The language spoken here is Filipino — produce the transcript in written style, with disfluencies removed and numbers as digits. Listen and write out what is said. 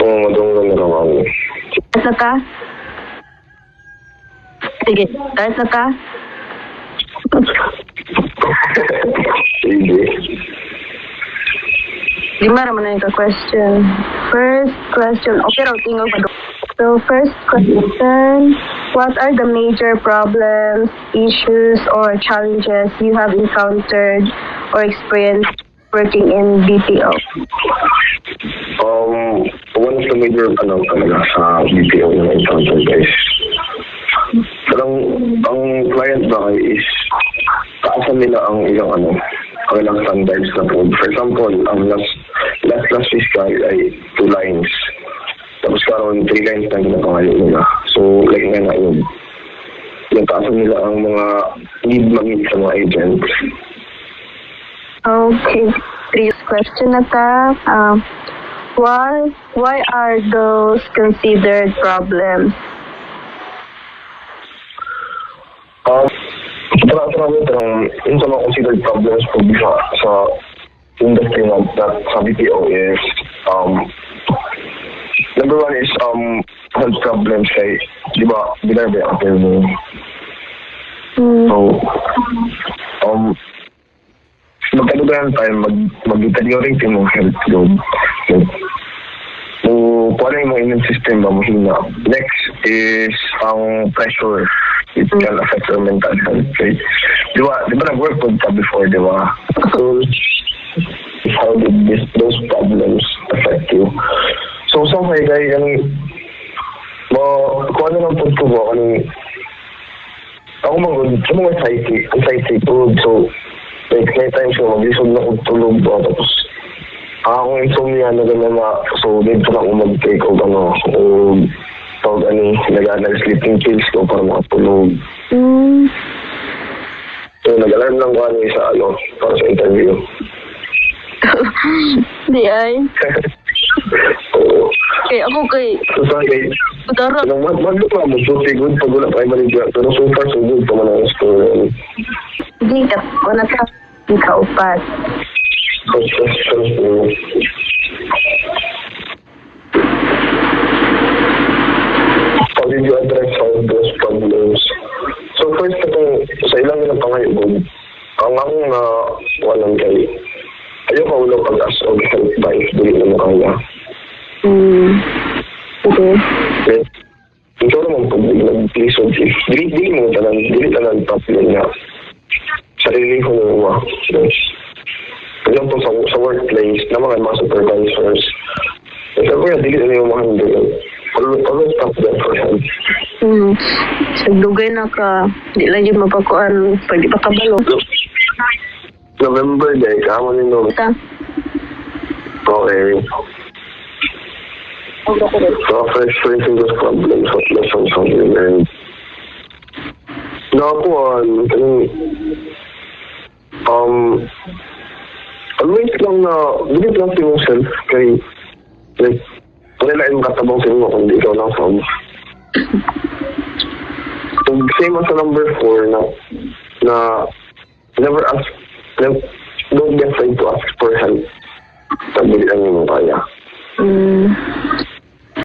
Oo, madunggan na naman. Start na ka? Sige, start na ka? Sige. Lima naman na yung question. First question, okay raw, tingog pa. So, first question, what are the major problems, issues, or challenges you have encountered or experienced working in BPO? One of the major talaga sa BPO na encounter guys. Parang ang client ba is taasan nila ang ilang ang ilang standards na po. For example, ang last fiscal ay 2 lines. Tapos karon 3 lines na ginapangayo nila. So, like nga yun. Yung taasan nila ang mga need mag-meet sa mga agents. Okay, previous question na ta. Why are those considered problems? Yung sa mga considered problems po sa industry na sa BPO is number one is health problems kay di ba binarbe ang apel mo. So magkadugan tayo mag-deteriorate yung health load. So paano yung immune system ba mahina. Next is ang pressure. It can affect your mental health. Okay? Di ba nag-work ka before, di ba? So, how did those problems affect you? So, kay guys, kung ano lang po ko ba, ako sa mga anxiety po. So, like, may times ko, mag-isog na kong tulog ba, tapos, akong insomnia na gano'n na, so, dito na ako mag-take o tawag nag-sleeping pills ko para makatulog. So, nag-alarm lang ko para sa interview. Di ay. Oo. Okay, ako kay... So, sorry. Darap. Maglupa mo, so good pag wala kayo maligya. Pero so far, so good pa man ang story. Hindi ka, wala ka, hindi ka upat. How did you address all those problems? So first sa ilang pangayo ang akong walang kay ayaw ka ulo pag-ask of help ba if dili na makaya. Okay. Ikaw naman pag nag-please of if dili tanan problem na sarili ko na for example sa workplace na mga supervisors sabi nga dili na yung mahandle. Always stop there for help. So, dugay na ka. Di lang yung mapakuan. Pwede pa kabalo. November day, kamo ni no. Ita. Okay. So after experiencing those problems, what lessons have you learned? Nakakuan, always lang na, believe lang sa yourself kay, like, wala yung katabang sa inyo kung di ikaw lang sa so, same as sa number 4 na never ask, don't be afraid to ask for help. Sabi lang yung kaya.